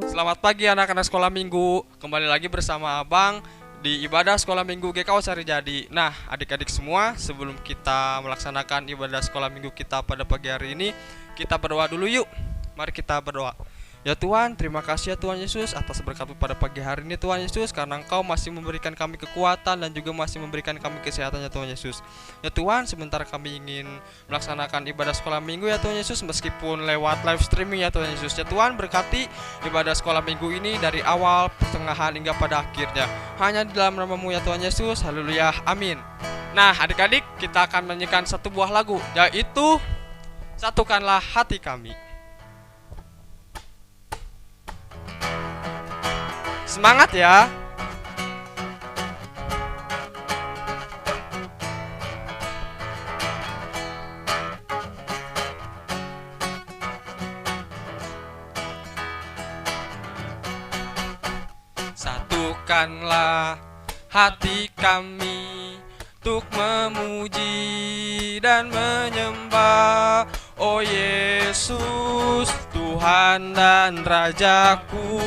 Selamat pagi anak-anak sekolah minggu. Kembali lagi bersama Abang di ibadah sekolah minggu GKU Sarijadi. Nah, adik-adik semua, sebelum kita melaksanakan ibadah sekolah minggu kita pada pagi hari ini, kita berdoa dulu yuk. Mari kita berdoa. Ya Tuhan, terima kasih ya Tuhan Yesus atas berkat-Mu pada pagi hari ini Tuhan Yesus, karena Engkau masih memberikan kami kekuatan dan juga masih memberikan kami kesehatan ya Tuhan Yesus. Ya Tuhan, sebentar kami ingin melaksanakan ibadah sekolah minggu ya Tuhan Yesus, meskipun lewat live streaming ya Tuhan Yesus. Ya Tuhan, berkati ibadah sekolah minggu ini dari awal, pertengahan hingga pada akhirnya. Hanya di dalam nama-Mu ya Tuhan Yesus. Haleluya, amin. Nah adik-adik, kita akan menyanyikan satu buah lagu, yaitu Satukanlah Hati Kami. Semangat ya. Satukanlah hati kami untuk memuji dan menyembah, oh Yesus, Tuhan dan Rajaku.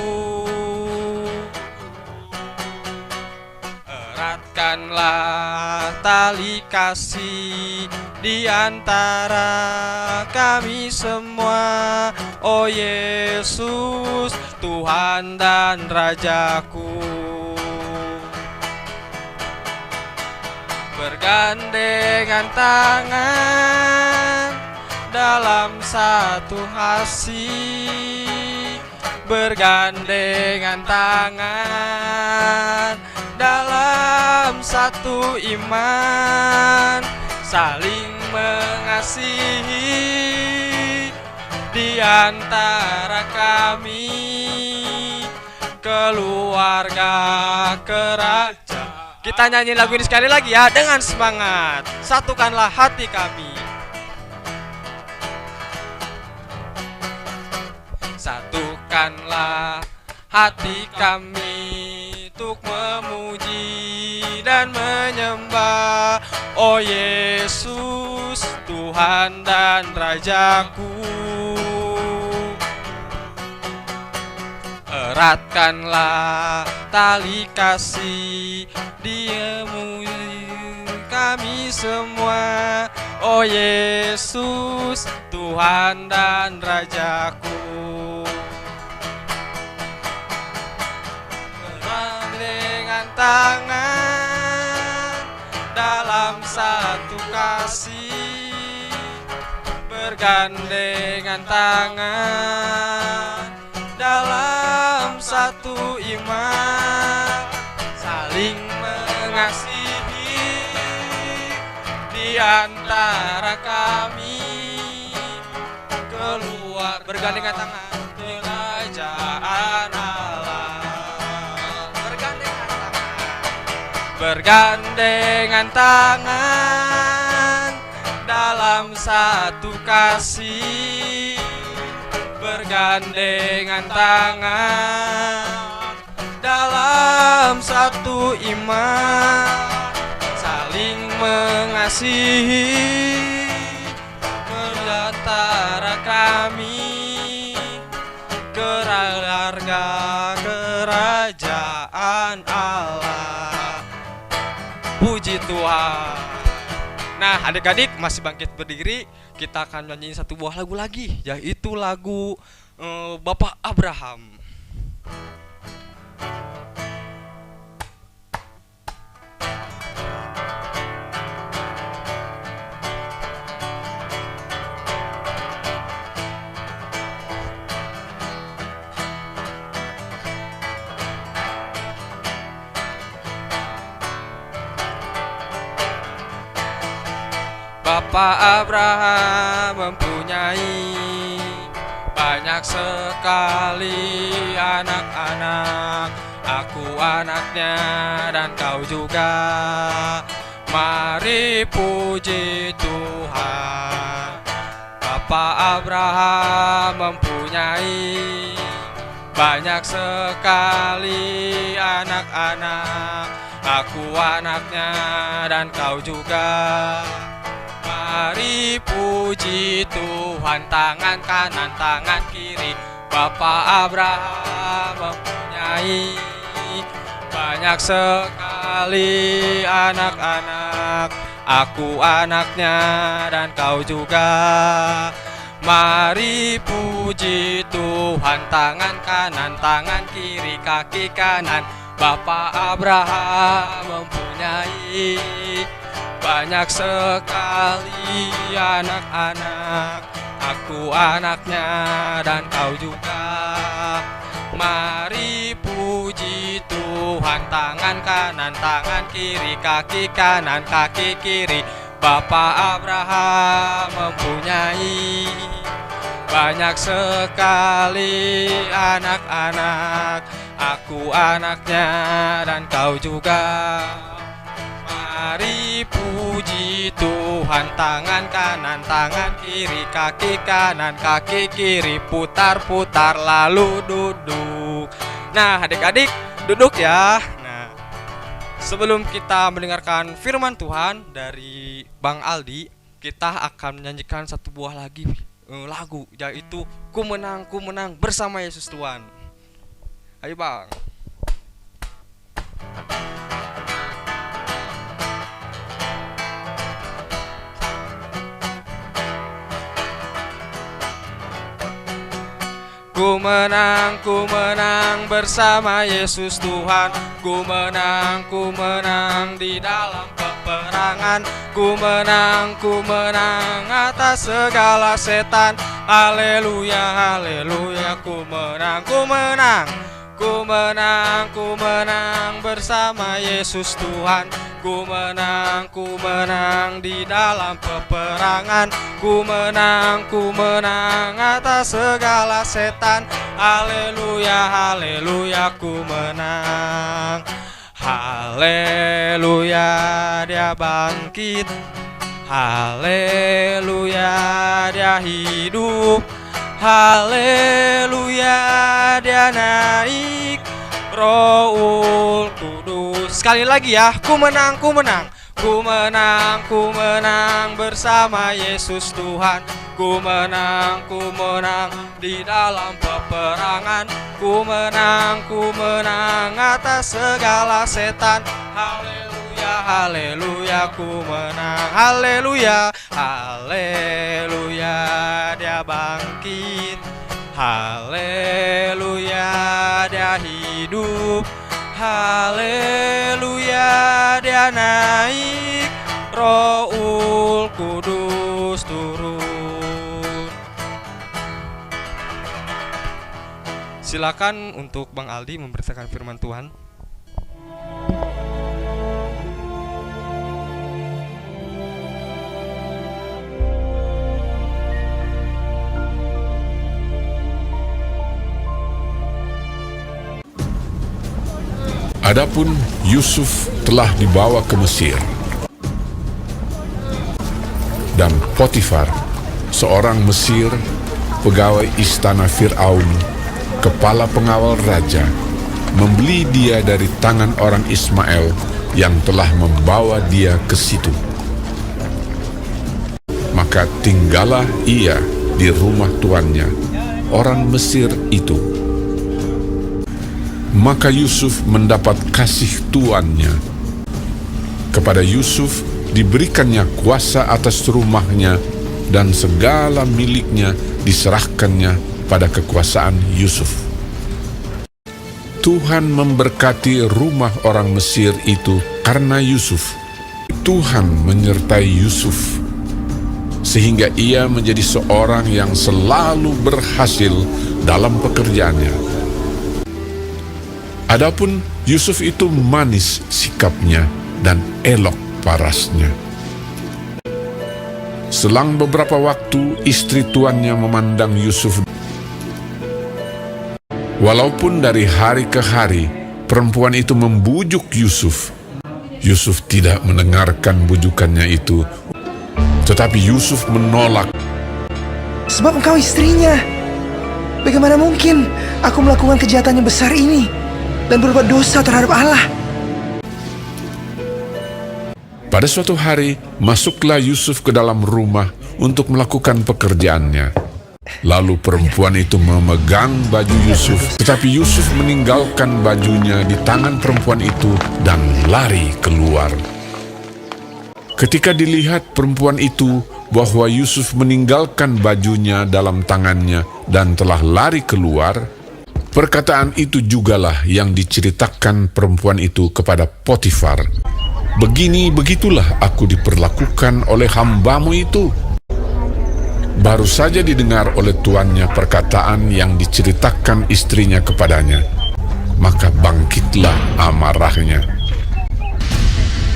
Eratkanlah tali kasih di antara kami semua, oh Yesus, Tuhan dan Rajaku. Bergandengan tangan dalam satu kasih, bergandengan tangan dalam satu iman, saling mengasihi di antara kami, keluarga kerajaan. Kita nyanyi lagu ini sekali lagi ya, dengan semangat. Satukanlah hati kami. Satukanlah hati kami untuk memuji dan menyembah, oh Yesus, Tuhan dan Rajaku. Eratkanlah tali kasih di-Mu kami semua, oh Yesus, Tuhan dan Rajaku. Bergandengan tangan dalam satu kasih, bergandengan tangan dalam satu iman, saling mengasihi di antara kami, keluar bergandengan tangan kerajaan Allah. Bergandengan tangan dalam satu kasih, bergandengan tangan dalam satu iman, saling mengasihi di antara kami, keluarga kerajaan Allah. Puji Tuhan. Nah adik-adik masih bangkit berdiri, kita akan nyanyi satu buah lagu lagi, yaitu lagu Bapak Abraham. Bapak Abraham mempunyai banyak sekali anak-anak, aku anaknya dan kau juga. Mari puji Tuhan. Bapak Abraham mempunyai banyak sekali anak-anak, aku anaknya dan kau juga. Mari puji puji Tuhan, tangan kanan, tangan kiri, Bapa Abraham mempunyai banyak sekali anak-anak. Aku anaknya dan kau juga. Mari puji Tuhan, tangan kanan, tangan kiri, kaki kanan, Bapa Abraham mempunyai banyak sekali anak-anak. Aku anaknya dan kau juga. Mari puji Tuhan, tangan kanan, tangan kiri, kaki kanan, kaki kiri, Bapa Abraham mempunyai banyak sekali anak-anak. Aku anaknya dan kau juga. Mari puji Tuhan, tangan kanan, tangan kiri, kaki kanan, kaki kiri, putar-putar lalu duduk. Nah, adik-adik duduk ya. Nah, sebelum kita mendengarkan firman Tuhan dari Bang Aldi, kita akan menyanyikan satu buah lagu, yaitu Ku menang bersama Yesus Tuhan. Ayo Bang. Ku menang bersama Yesus Tuhan. Ku menang di dalam peperangan. Ku menang atas segala setan. Haleluya, haleluya. Ku menang bersama Yesus Tuhan. Ku menang di dalam peperangan. Ku menang atas segala setan. Haleluya, haleluya, ku menang. Haleluya, dia bangkit. Haleluya, dia hidup. Haleluya, dia naik. Rohul Kudus. Sekali lagi ya, ku menang bersama Yesus Tuhan. Ku menang di dalam peperangan. Ku menang atas segala setan. Haleluya, haleluya, ku menang. Haleluya, haleluya, dia bangkit. Haleluya, dia hidup. Haleluya, dia naik. Rohul Kudus turun. Silakan untuk Bang Aldi memberitakan firman Tuhan. Adapun Yusuf telah dibawa ke Mesir, dan Potifar, seorang Mesir, pegawai istana Fir'aun, kepala pengawal raja, membeli dia dari tangan orang Ismail yang telah membawa dia ke situ. Maka tinggallah ia di rumah tuannya, orang Mesir itu. Maka Yusuf mendapat kasih tuannya. Kepada Yusuf diberikannya kuasa atas rumahnya, dan segala miliknya diserahkannya pada kekuasaan Yusuf. Tuhan memberkati rumah orang Mesir itu karena Yusuf. Tuhan menyertai Yusuf, sehingga ia menjadi seorang yang selalu berhasil dalam pekerjaannya. Adapun Yusuf itu manis sikapnya dan elok parasnya. Selang beberapa waktu, istri tuannya memandang Yusuf. Walaupun dari hari ke hari perempuan itu membujuk Yusuf, Yusuf tidak mendengarkan bujukannya itu. Tetapi Yusuf menolak. Sebab engkau istrinya. Bagaimana mungkin aku melakukan kejahatan yang besar ini dan berbuat dosa terhadap Allah? Pada suatu hari, masuklah Yusuf ke dalam rumah untuk melakukan pekerjaannya. Lalu perempuan itu memegang baju Yusuf, tetapi Yusuf meninggalkan bajunya di tangan perempuan itu dan lari keluar. Ketika dilihat perempuan itu bahwa Yusuf meninggalkan bajunya dalam tangannya dan telah lari keluar, perkataan itu jugalah yang diceritakan perempuan itu kepada Potifar. Begitulah aku diperlakukan oleh hambamu itu. Baru saja didengar oleh tuannya perkataan yang diceritakan istrinya kepadanya, maka bangkitlah amarahnya.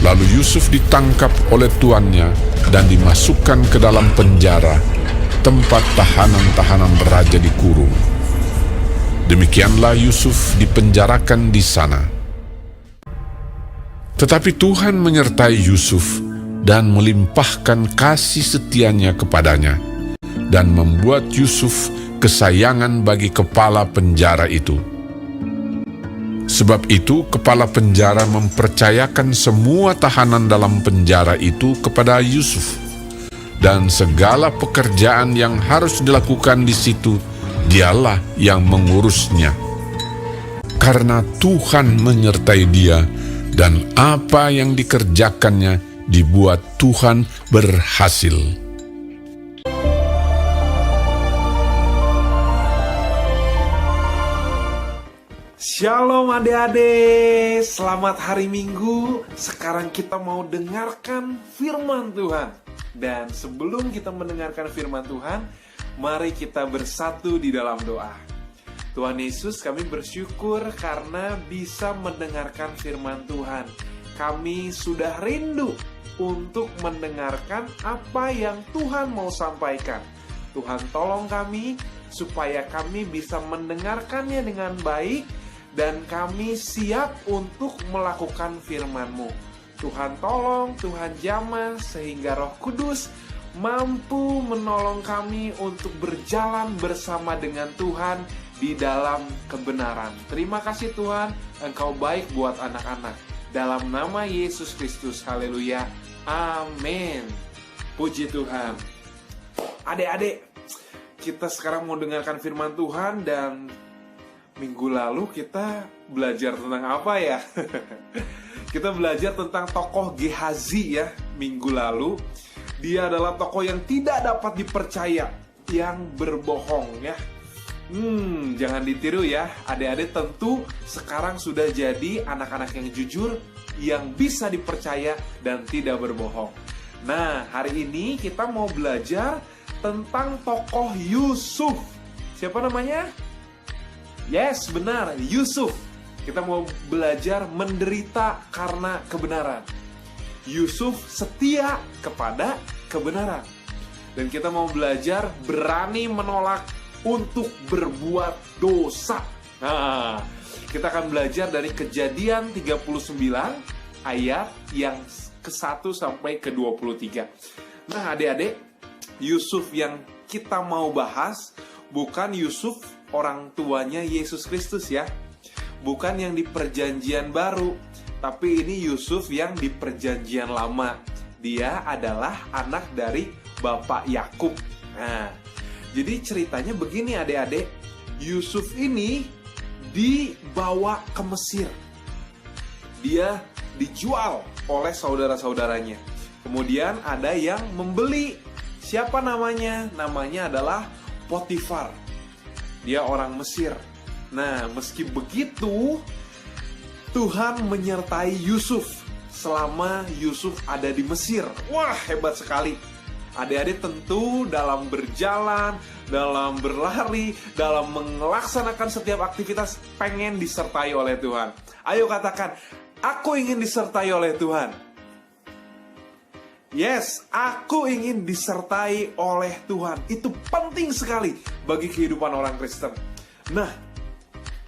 Lalu Yusuf ditangkap oleh tuannya dan dimasukkan ke dalam penjara, tempat tahanan-tahanan raja dikurung. Demikianlah Yusuf dipenjarakan di sana. Tetapi Tuhan menyertai Yusuf dan melimpahkan kasih setianya kepadanya, dan membuat Yusuf kesayangan bagi kepala penjara itu. Sebab itu kepala penjara mempercayakan semua tahanan dalam penjara itu kepada Yusuf, dan segala pekerjaan yang harus dilakukan di situ dialah yang mengurusnya. Karena Tuhan menyertai dia, dan apa yang dikerjakannya dibuat Tuhan berhasil. Shalom adik-adik, selamat hari Minggu. Sekarang kita mau dengarkan firman Tuhan. Dan sebelum kita mendengarkan firman Tuhan, mari kita bersatu di dalam doa. Tuhan Yesus, kami bersyukur karena bisa mendengarkan firman Tuhan. Kami sudah rindu untuk mendengarkan apa yang Tuhan mau sampaikan. Tuhan tolong kami supaya kami bisa mendengarkannya dengan baik, dan kami siap untuk melakukan firman-Mu. Tuhan tolong, Tuhan jamah, sehingga Roh Kudus mampu menolong kami untuk berjalan bersama dengan Tuhan di dalam kebenaran. Terima kasih Tuhan, Engkau baik buat anak-anak. Dalam nama Yesus Kristus, haleluya, amin. Puji Tuhan. Adik-adik, kita sekarang mau dengarkan firman Tuhan, dan minggu lalu kita belajar tentang apa ya? Kita belajar tentang tokoh Gehazi ya, minggu lalu. Dia adalah tokoh yang tidak dapat dipercaya, yang berbohong ya. Jangan ditiru ya, adik-adik tentu sekarang sudah jadi anak-anak yang jujur, yang bisa dipercaya dan tidak berbohong. Nah, hari ini kita mau belajar tentang tokoh Yusuf. Siapa namanya? Yes, benar, Yusuf. Kita mau belajar menderita karena kebenaran. Yusuf setia kepada kebenaran. Dan kita mau belajar berani menolak untuk berbuat dosa. Nah, kita akan belajar dari Kejadian 39 ayat yang ke-1 sampai ke-23. Nah, adik-adik, Yusuf yang kita mau bahas bukan Yusuf orang tuanya Yesus Kristus ya. Bukan yang di perjanjian baru, tapi ini Yusuf yang di perjanjian lama. Dia adalah anak dari Bapak Yakub. Nah, jadi ceritanya begini adik-adik. Yusuf ini dibawa ke Mesir. Dia dijual oleh saudara-saudaranya. Kemudian ada yang membeli. Siapa namanya? Namanya adalah Potifar. Dia orang Mesir. Nah, meski begitu, Tuhan menyertai Yusuf selama Yusuf ada di Mesir. Wah, hebat sekali. Adik-adik tentu dalam berjalan, dalam berlari, dalam melaksanakan setiap aktivitas pengen disertai oleh Tuhan. Ayo katakan, aku ingin disertai oleh Tuhan. Yes, aku ingin disertai oleh Tuhan. Itu penting sekali bagi kehidupan orang Kristen. Nah,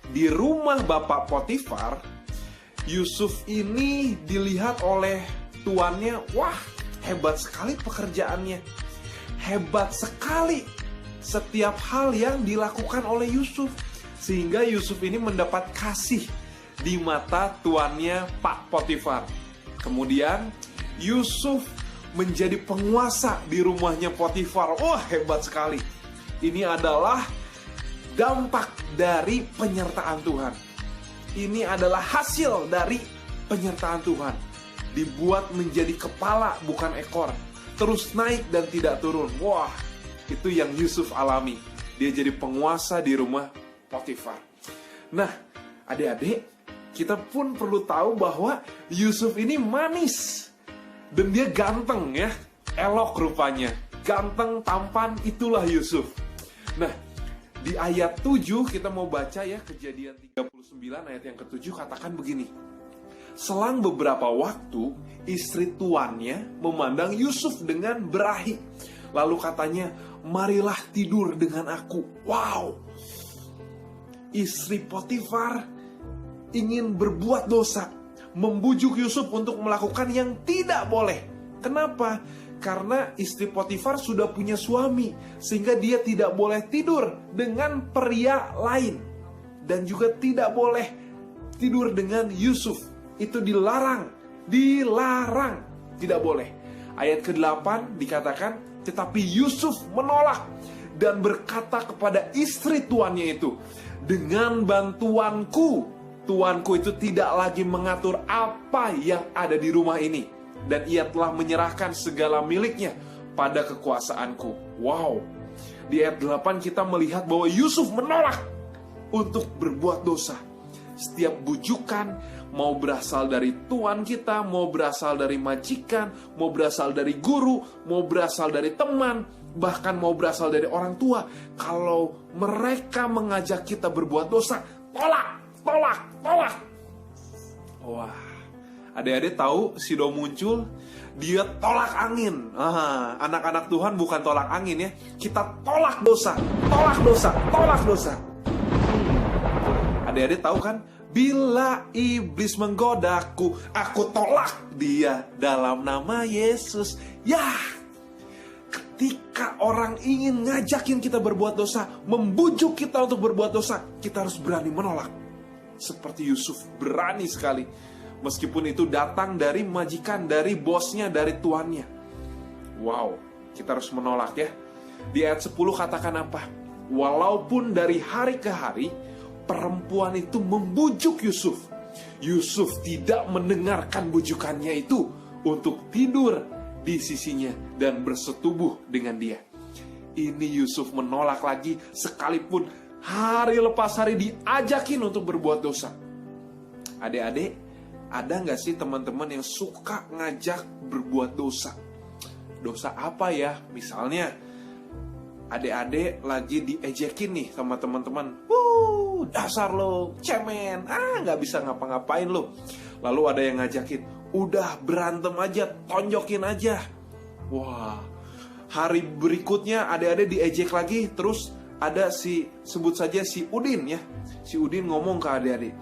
di rumah Bapak Potifar, Yusuf ini dilihat oleh tuannya, wah, hebat sekali pekerjaannya. Hebat sekali setiap hal yang dilakukan oleh Yusuf. Sehingga Yusuf ini mendapat kasih di mata tuannya Pak Potifar. Kemudian Yusuf menjadi penguasa di rumahnya Potifar. Wah, hebat sekali. Ini adalah dampak dari penyertaan Tuhan. Ini adalah hasil dari penyertaan Tuhan. Dibuat menjadi kepala bukan ekor, terus naik dan tidak turun. Wah, itu yang Yusuf alami. Dia jadi penguasa di rumah Potifar. Nah, adik-adik, kita pun perlu tahu bahwa Yusuf ini manis. Dan dia ganteng ya, elok rupanya. Ganteng, tampan, itulah Yusuf. Nah, di ayat 7 kita mau baca ya, Kejadian 39 ayat yang ke-7 katakan begini. Selang beberapa waktu, istri tuannya memandang Yusuf dengan berahi. Lalu katanya, marilah tidur dengan aku. Wow! Istri Potifar ingin berbuat dosa, membujuk Yusuf untuk melakukan yang tidak boleh. Kenapa? Karena istri Potifar sudah punya suami, sehingga dia tidak boleh tidur dengan pria lain. Dan juga tidak boleh tidur dengan Yusuf. Itu dilarang. Dilarang. Tidak boleh. Ayat ke-8 dikatakan, tetapi Yusuf menolak dan berkata kepada istri tuannya itu, dengan bantuanku, tuanku itu tidak lagi mengatur apa yang ada di rumah ini, dan ia telah menyerahkan segala miliknya pada kekuasaanku. Wow. Di ayat 8 kita melihat bahwa Yusuf menolak untuk berbuat dosa. Setiap bujukan, mau berasal dari tuan kita, mau berasal dari majikan, mau berasal dari guru, mau berasal dari teman, bahkan mau berasal dari orang tua, kalau mereka mengajak kita berbuat dosa, tolak. Wah, adik-adik tahu Sido muncul, dia tolak angin. Anak-anak Tuhan bukan tolak angin ya, kita tolak dosa. Adik-adik tahu kan, bila iblis menggodaku, aku tolak dia dalam nama Yesus. Ya, ketika orang ingin ngajakin kita berbuat dosa, membujuk kita untuk berbuat dosa, kita harus berani menolak. Seperti Yusuf, berani sekali. Meskipun itu datang dari majikan, dari bosnya, dari tuannya. Wow, kita harus menolak ya. Di ayat 10 katakan apa? Walaupun dari hari ke hari, perempuan itu membujuk Yusuf. Yusuf tidak mendengarkan bujukannya itu untuk tidur di sisinya dan bersetubuh dengan dia. Ini Yusuf menolak lagi, sekalipun hari lepas hari diajakin untuk berbuat dosa. Adik-adik, ada nggak sih teman-teman yang suka ngajak berbuat dosa? Dosa apa ya? Misalnya, adik-adik lagi diejekin nih sama teman-teman. Dasar lo, cemen, nggak bisa ngapa-ngapain lo. Lalu ada yang ngajakin, udah berantem aja, tonjokin aja. Wah, hari berikutnya adik-adik diejek lagi, terus ada sebut saja si Udin ya. Si Udin ngomong ke adik-adik,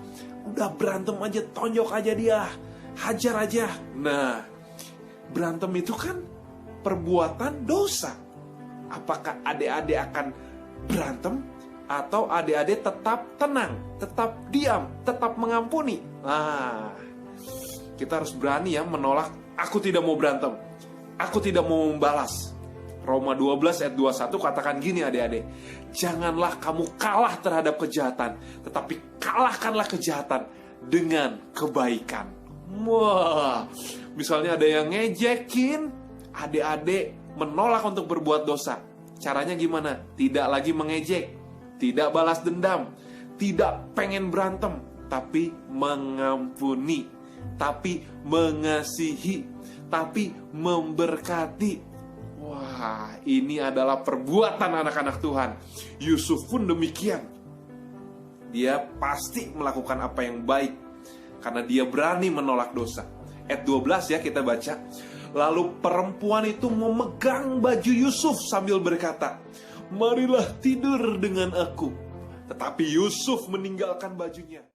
udah berantem aja, tonjok aja dia, hajar aja. Nah, berantem itu kan perbuatan dosa. Apakah adik-adik akan berantem, atau adik-adik tetap tenang, tetap diam, tetap mengampuni? Nah, kita harus berani ya menolak. Aku tidak mau berantem, aku tidak mau membalas. Roma 12 ayat 21 katakan gini adik-adik, janganlah kamu kalah terhadap kejahatan, tetapi kalahkanlah kejahatan dengan kebaikan. Wah, misalnya ada yang ngejekin, adik-adik menolak untuk berbuat dosa. Caranya gimana? Tidak lagi mengejek, tidak balas dendam, tidak pengen berantem, tapi mengampuni, tapi mengasihi, tapi memberkati. Wah, ini adalah perbuatan anak-anak Tuhan. Yusuf pun demikian. Dia pasti melakukan apa yang baik karena dia berani menolak dosa. Ayat 12 ya kita baca. Lalu perempuan itu memegang baju Yusuf sambil berkata, marilah tidur dengan aku. Tetapi Yusuf meninggalkan bajunya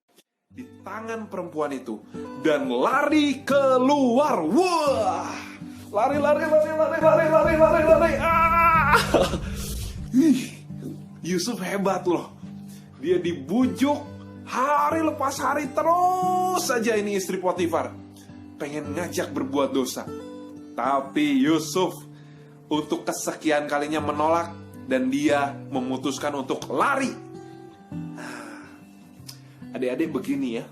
di tangan perempuan itu dan lari keluar. Wah, lari. Yusuf hebat loh. Dia dibujuk hari lepas hari terus saja ini istri Potifar pengen ngajak berbuat dosa. Tapi Yusuf untuk kesekian kalinya menolak dan dia memutuskan untuk lari. Adik-adik begini ya,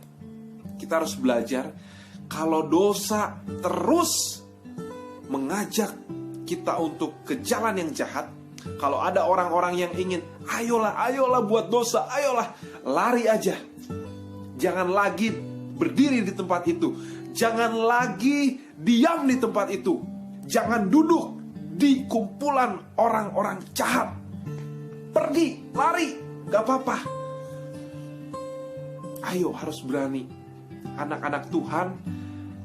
kita harus belajar kalau dosa terus mengajak kita untuk ke jalan yang jahat. Kalau ada orang-orang yang ingin, ayolah buat dosa, ayolah, lari aja. Jangan lagi berdiri di tempat itu. Jangan lagi diam di tempat itu. Jangan duduk di kumpulan orang-orang jahat. Pergi, lari, gak apa-apa. Ayo, harus berani. Anak-anak Tuhan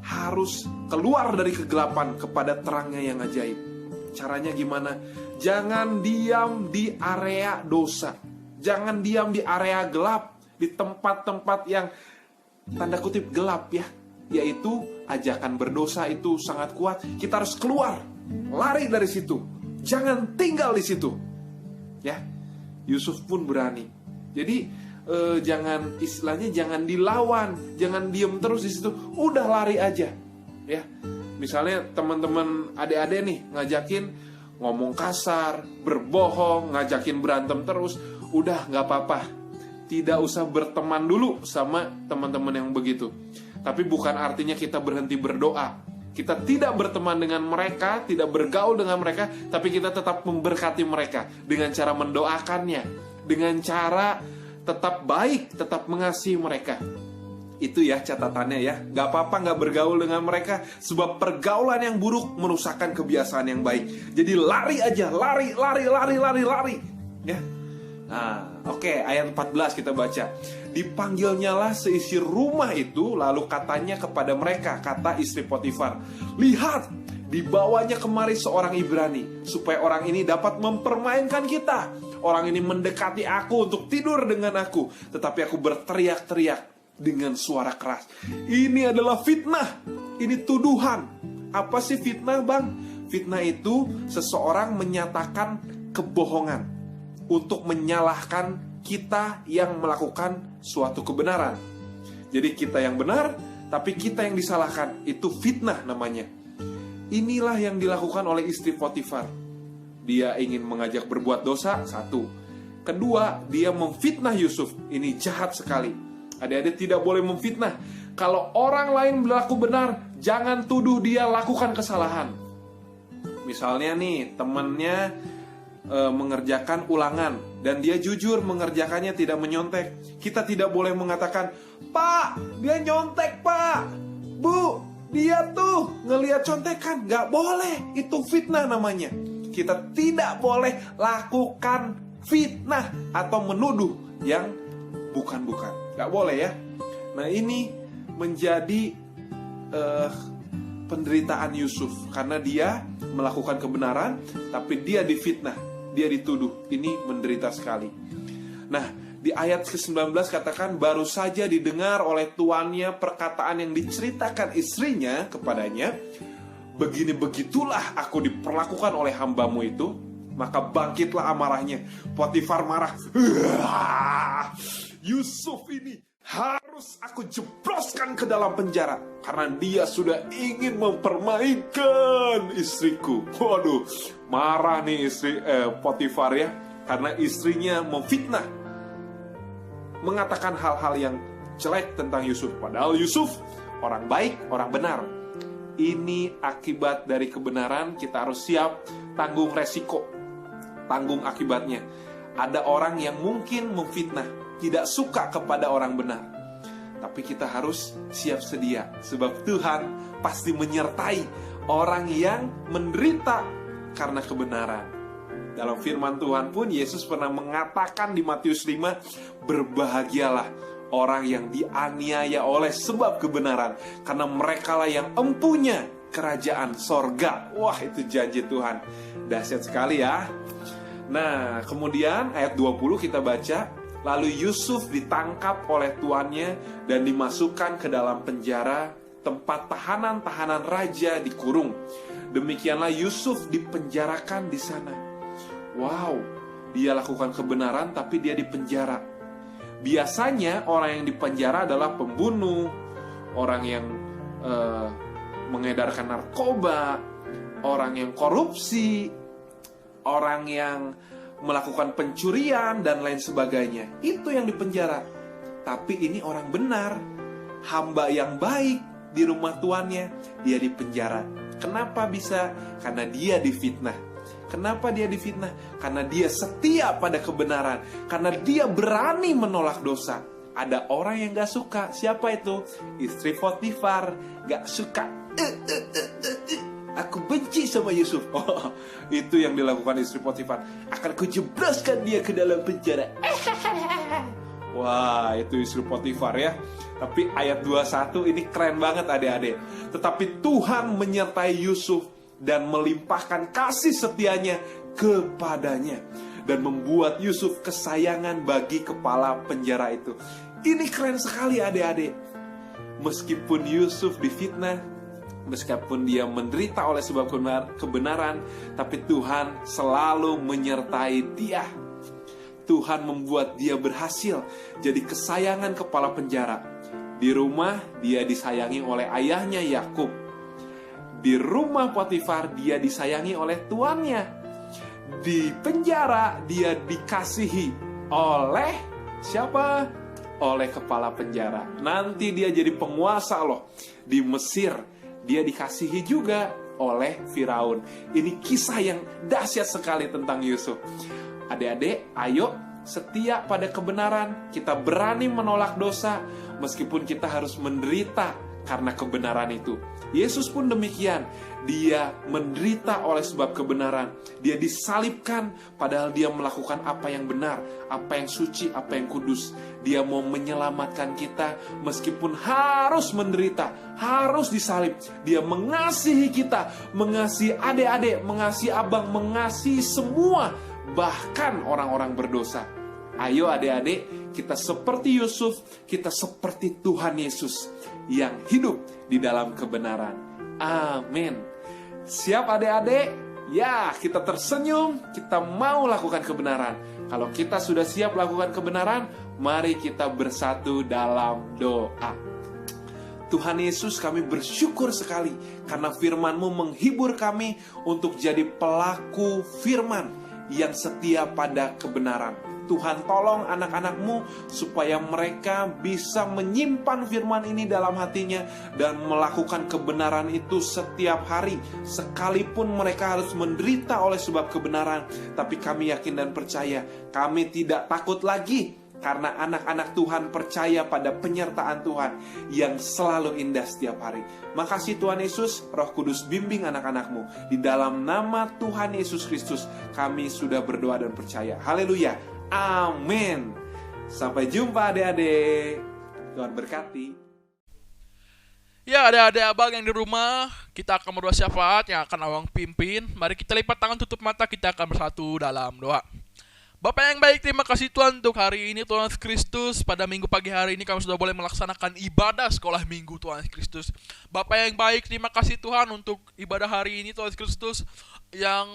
harus keluar dari kegelapan kepada terangnya yang ajaib. Caranya gimana? Jangan diam di area dosa. Jangan diam di area gelap, di tempat-tempat yang tanda kutip gelap ya. Yaitu ajakan berdosa itu sangat kuat. Kita harus keluar, lari dari situ. Jangan tinggal di situ. Ya, Yusuf pun berani. Jadi jangan, istilahnya jangan dilawan, jangan diem terus di situ. Udah lari aja. Ya, misalnya teman-teman adik-adik nih ngajakin ngomong kasar, berbohong, ngajakin berantem terus. Udah nggak apa-apa. Tidak usah berteman dulu sama teman-teman yang begitu. Tapi bukan artinya kita berhenti berdoa. Kita tidak berteman dengan mereka, tidak bergaul dengan mereka, tapi kita tetap memberkati mereka dengan cara mendoakannya, dengan cara tetap baik, tetap mengasihi mereka. Itu ya catatannya ya. Gak apa-apa gak bergaul dengan mereka, sebab pergaulan yang buruk merusakkan kebiasaan yang baik. Jadi lari aja, lari. Ya. Nah, oke, ayat 14 kita baca. Dipanggilnyalah seisi rumah itu, lalu katanya kepada mereka, kata istri Potifar, lihat, dibawanya kemari seorang Ibrani, supaya orang ini dapat mempermainkan kita. Orang ini mendekati aku untuk tidur dengan aku, tetapi aku berteriak-teriak dengan suara keras. Ini adalah fitnah, ini tuduhan. Apa sih fitnah, Bang? Fitnah itu seseorang menyatakan kebohongan untuk menyalahkan kita yang melakukan suatu kebenaran. Jadi kita yang benar, tapi kita yang disalahkan. Itu fitnah namanya. Inilah yang dilakukan oleh istri Potifar. Dia ingin mengajak berbuat dosa, satu. Kedua, dia memfitnah Yusuf. Ini jahat sekali. Adik-adik tidak boleh memfitnah. Kalau orang lain berlaku benar, jangan tuduh dia lakukan kesalahan. Misalnya nih, temannya mengerjakan ulangan dan dia jujur mengerjakannya, tidak menyontek. Kita tidak boleh mengatakan, Pak, dia nyontek, Pak. Bu, dia tuh ngelihat contekan. Gak boleh, itu fitnah namanya. Kita tidak boleh lakukan fitnah atau menuduh yang bukan-bukan. Gak boleh ya. Nah, ini menjadi penderitaan Yusuf, karena dia melakukan kebenaran tapi dia difitnah, dia dituduh. Ini menderita sekali. Nah, di ayat ke-19 katakan, baru saja didengar oleh tuannya perkataan yang diceritakan istrinya kepadanya, begini-begitulah aku diperlakukan oleh hambamu itu. Maka bangkitlah amarahnya. Potifar marah, Yusuf ini harus aku jebloskan ke dalam penjara, karena dia sudah ingin mempermainkan istriku. Waduh, marah nih istri Potifar ya, karena istrinya memfitnah, mengatakan hal-hal yang jelek tentang Yusuf. Padahal Yusuf orang baik, orang benar. Ini akibat dari kebenaran. Kita harus siap tanggung resiko, tanggung akibatnya. Ada orang yang mungkin memfitnah, tidak suka kepada orang benar, tapi kita harus siap sedia, sebab Tuhan pasti menyertai orang yang menderita karena kebenaran. Dalam firman Tuhan pun Yesus pernah mengatakan di Matius 5, berbahagialah orang yang dianiaya oleh sebab kebenaran, karena merekalah yang empunya kerajaan sorga. Wah, itu janji Tuhan, dahsyat sekali ya. Nah, kemudian ayat 20 kita baca, lalu Yusuf ditangkap oleh tuannya dan dimasukkan ke dalam penjara, tempat tahanan-tahanan raja dikurung. Demikianlah Yusuf dipenjarakan di sana. Wow, dia lakukan kebenaran tapi dia dipenjara. Biasanya orang yang dipenjara adalah pembunuh, orang yang mengedarkan narkoba, orang yang korupsi, orang yang melakukan pencurian dan lain sebagainya. Itu yang dipenjara. Tapi ini orang benar, hamba yang baik di rumah tuannya, dia dipenjara. Kenapa bisa? Karena dia difitnah. Kenapa dia difitnah? Karena dia setia pada kebenaran. Karena dia berani menolak dosa. Ada orang yang gak suka. Siapa itu? Istri Potifar. Gak suka. Aku benci sama Yusuf. Oh, itu yang dilakukan istri Potifar. Akan kujebloskan dia ke dalam penjara. Wah, itu istri Potifar ya. Tapi ayat 21 ini keren banget adik-adik. Tetapi Tuhan menyertai Yusuf dan melimpahkan kasih setianya kepadanya, dan membuat Yusuf kesayangan bagi kepala penjara itu. Ini keren sekali adik-adik. Meskipun Yusuf difitnah, meskipun dia menderita oleh sebab kebenaran, tapi Tuhan selalu menyertai dia. Tuhan membuat dia berhasil jadi kesayangan kepala penjara. Di rumah dia disayangi oleh ayahnya Yakub. Di rumah Potifar dia disayangi oleh tuannya. Di penjara dia dikasihi oleh siapa? Oleh kepala penjara. Nanti dia jadi penguasa loh. Di Mesir dia dikasihi juga oleh Firaun. Ini kisah yang dahsyat sekali tentang Yusuf. Adik-adik, ayo setia pada kebenaran. Kita berani menolak dosa meskipun kita harus menderita karena kebenaran itu. Yesus pun demikian. Dia menderita oleh sebab kebenaran. Dia disalibkan padahal dia melakukan apa yang benar, apa yang suci, apa yang kudus. Dia mau menyelamatkan kita meskipun harus menderita, harus disalib. Dia mengasihi kita, mengasihi adik-adik, mengasihi abang, mengasihi semua, bahkan orang-orang berdosa. Ayo adik-adik, kita seperti Yusuf, kita seperti Tuhan Yesus yang hidup di dalam kebenaran. Amin. Siap adik-adik? Ya, kita tersenyum, kita mau lakukan kebenaran. Kalau kita sudah siap lakukan kebenaran, mari kita bersatu dalam doa. Tuhan Yesus, kami bersyukur sekali karena firman-Mu menghibur kami untuk jadi pelaku firman yang setia pada kebenaran. Tuhan, tolong anak-anak-Mu supaya mereka bisa menyimpan firman ini dalam hatinya dan melakukan kebenaran itu setiap hari. Sekalipun mereka harus menderita oleh sebab kebenaran, tapi kami yakin dan percaya, kami tidak takut lagi karena anak-anak Tuhan percaya pada penyertaan Tuhan yang selalu indah setiap hari. Makasih Tuhan Yesus, Roh Kudus bimbing anak-anak-Mu. Di dalam nama Tuhan Yesus Kristus kami sudah berdoa dan percaya. Haleluya. Amin. Sampai jumpa adik-adik. Tuhan berkati. Ya, adik-adik abang yang di rumah, kita akan berdoa syafaat yang akan abang pimpin. Mari kita lipat tangan, tutup mata, kita akan bersatu dalam doa. Bapak yang baik, terima kasih Tuhan untuk hari ini Tuhan Yesus Kristus. Pada minggu pagi hari ini kami sudah boleh melaksanakan ibadah sekolah minggu Tuhan Yesus Kristus. Bapak yang baik, terima kasih Tuhan untuk ibadah hari ini Tuhan Yesus Kristus yang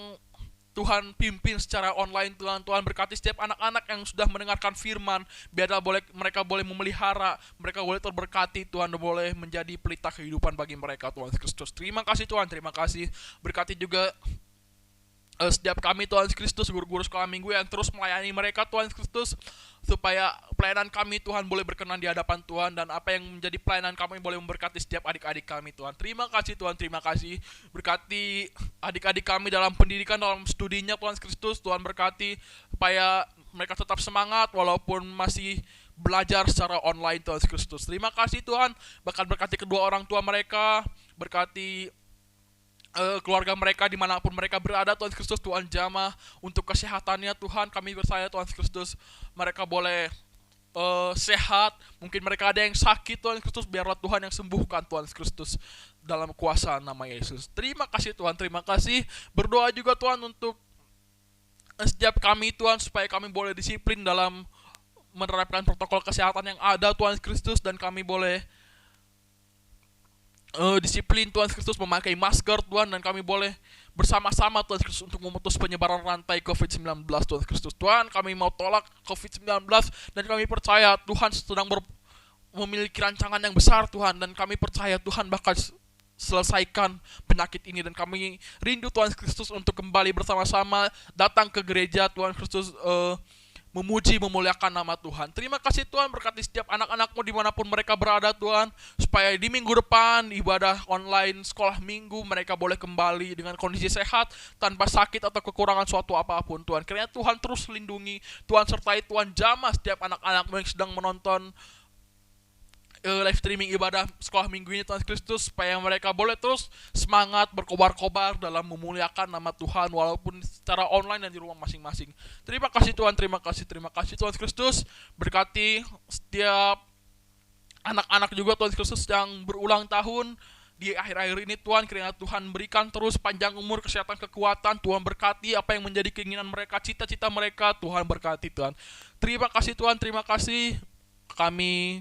Tuhan pimpin secara online. Tuhan berkati setiap anak-anak yang sudah mendengarkan firman. Biarlah mereka boleh memelihara, mereka boleh terberkati Tuhan, dan boleh menjadi pelita kehidupan bagi mereka Tuhan Kristus. Terima kasih Tuhan, terima kasih. Berkati juga setiap kami Tuhan Kristus, guru-guru sekolah minggu yang terus melayani mereka Tuhan Kristus, supaya pelayanan kami Tuhan boleh berkenan di hadapan Tuhan, dan apa yang menjadi pelayanan kami boleh memberkati setiap adik-adik kami Tuhan. Terima kasih Tuhan, terima kasih. Berkati adik-adik kami dalam pendidikan, dalam studinya Tuhan Kristus. Tuhan berkati supaya mereka tetap semangat walaupun masih belajar secara online Tuhan Kristus. Terima kasih Tuhan. Bahkan berkati kedua orang tua mereka, berkati keluarga mereka dimanapun mereka berada Tuhan Kristus. Tuhan jamah untuk kesehatannya Tuhan. Kami percaya Tuhan Kristus mereka boleh sehat. Mungkin mereka ada yang sakit Tuhan Kristus, biarlah Tuhan yang sembuhkan Tuhan Kristus dalam kuasa nama Yesus. Terima kasih Tuhan, terima kasih. Berdoa juga Tuhan untuk setiap kami Tuhan, supaya kami boleh disiplin dalam menerapkan protokol kesehatan yang ada Tuhan Kristus, dan kami boleh disiplin Tuhan Kristus memakai masker Tuhan, dan kami boleh bersama-sama Tuhan Kristus untuk memutus penyebaran rantai COVID-19 Tuhan Kristus. Tuhan, kami mau tolak COVID-19 dan kami percaya Tuhan sedang memiliki rancangan yang besar Tuhan, dan kami percaya Tuhan bakal selesaikan penyakit ini, dan kami rindu Tuhan Kristus untuk kembali bersama-sama datang ke gereja Tuhan Kristus, memuji, memuliakan nama Tuhan. Terima kasih Tuhan, berkati setiap anak-anak-Mu dimanapun mereka berada Tuhan, supaya di minggu depan ibadah online sekolah minggu mereka boleh kembali dengan kondisi sehat, tanpa sakit atau kekurangan suatu apapun Tuhan. Kiranya Tuhan terus lindungi, Tuhan sertai, Tuhan jamah setiap anak-anak yang sedang menonton live streaming ibadah sekolah minggu ini Tuhan Kristus, supaya mereka boleh terus semangat berkobar-kobar dalam memuliakan nama Tuhan walaupun secara online dan di rumah masing-masing. Terima kasih Tuhan, terima kasih Tuhan Kristus. Berkati setiap anak-anak juga Tuhan Kristus yang berulang tahun di akhir-akhir ini Tuhan. Kiranya Tuhan berikan terus panjang umur, kesehatan, kekuatan. Tuhan berkati apa yang menjadi keinginan mereka, cita-cita mereka. Tuhan berkati Tuhan. Terima kasih Tuhan, terima kasih. Kami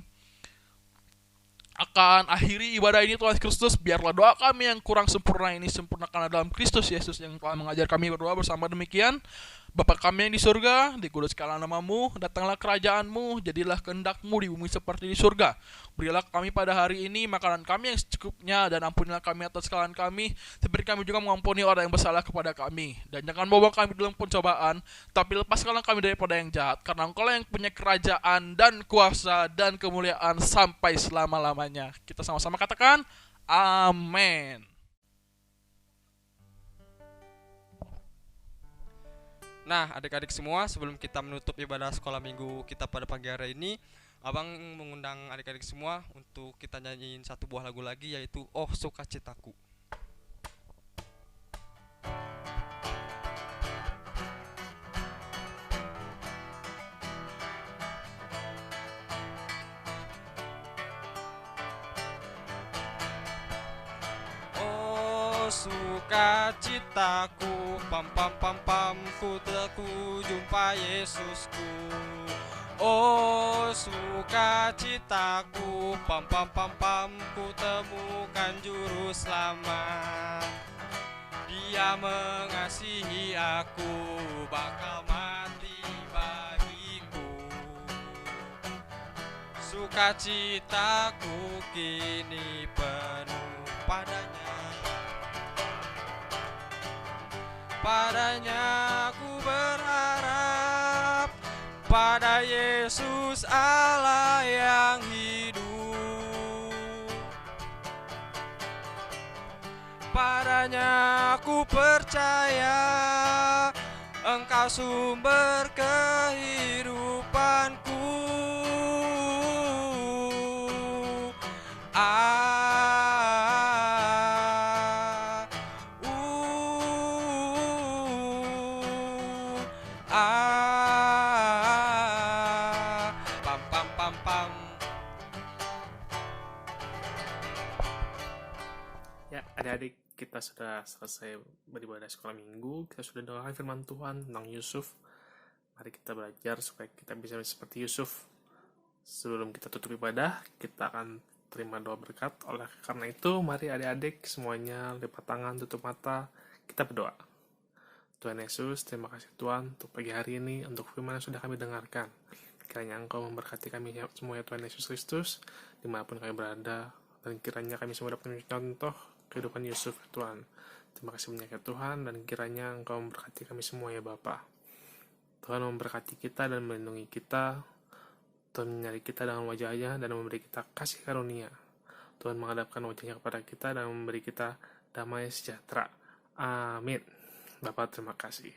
akan akhiri ibadah ini Tuhan Kristus. Biarlah doa kami yang kurang sempurna ini sempurnakan dalam Kristus Yesus yang telah mengajar kami berdoa bersama demikian. Bapa kami yang di surga, dikuduskanlah nama-Mu, datanglah kerajaan-Mu, jadilah kehendak-Mu di bumi seperti di surga. Berilah kami pada hari ini makanan kami yang secukupnya, dan ampunilah kami atas kesalahan kami, seperti kami juga mengampuni orang yang bersalah kepada kami. Dan jangan bawa kami dalam pencobaan, tapi lepaskanlah kami daripada yang jahat, karena Engkau yang punya kerajaan dan kuasa dan kemuliaan sampai selama-lamanya. Kita sama-sama katakan, amin. Nah, adik-adik semua, sebelum kita menutup ibadah sekolah minggu kita pada pagi hari ini, Abang mengundang adik-adik semua untuk kita nyanyiin satu buah lagu lagi, yaitu Oh Sukacitaku. Oh sukacitaku, pam pam pam pam, ku jumpa Yesusku. Oh sukacitaku, pam pam pam pam, ku temukan juru selamat. Dia mengasihi aku, bakal mati bagiku. Sukacitaku kini penuh padanya. Padanya aku berharap, pada Yesus Allah yang hidup. Padanya aku percaya, Engkau sumber kehidupanku. Pam pam pam pam. Ya, adik-adik, kita sudah selesai beribadah sekolah minggu. Kita sudah dengarkan firman Tuhan tentang Yusuf. Mari kita belajar supaya kita bisa seperti Yusuf. Sebelum kita tutup ibadah, kita akan terima doa berkat. Oleh karena itu, mari adik-adik semuanya lipat tangan, tutup mata, kita berdoa. Tuhan Yesus, terima kasih Tuhan untuk pagi hari ini, untuk firman yang sudah kami dengarkan. Kiranya Engkau memberkati kami semua ya Tuhan Yesus Kristus, dimanapun kami berada, dan kiranya kami semua dapat menjadi contoh kehidupan Yusuf ya Tuhan. Terima kasih banyak ya Tuhan, dan kiranya Engkau memberkati kami semua ya Bapa. Tuhan memberkati kita dan melindungi kita. Tuhan menyari kita dengan wajahnya dan memberi kita kasih karunia. Tuhan menghadapkan wajahnya kepada kita dan memberi kita damai sejahtera. Amin. Bapak terima kasih.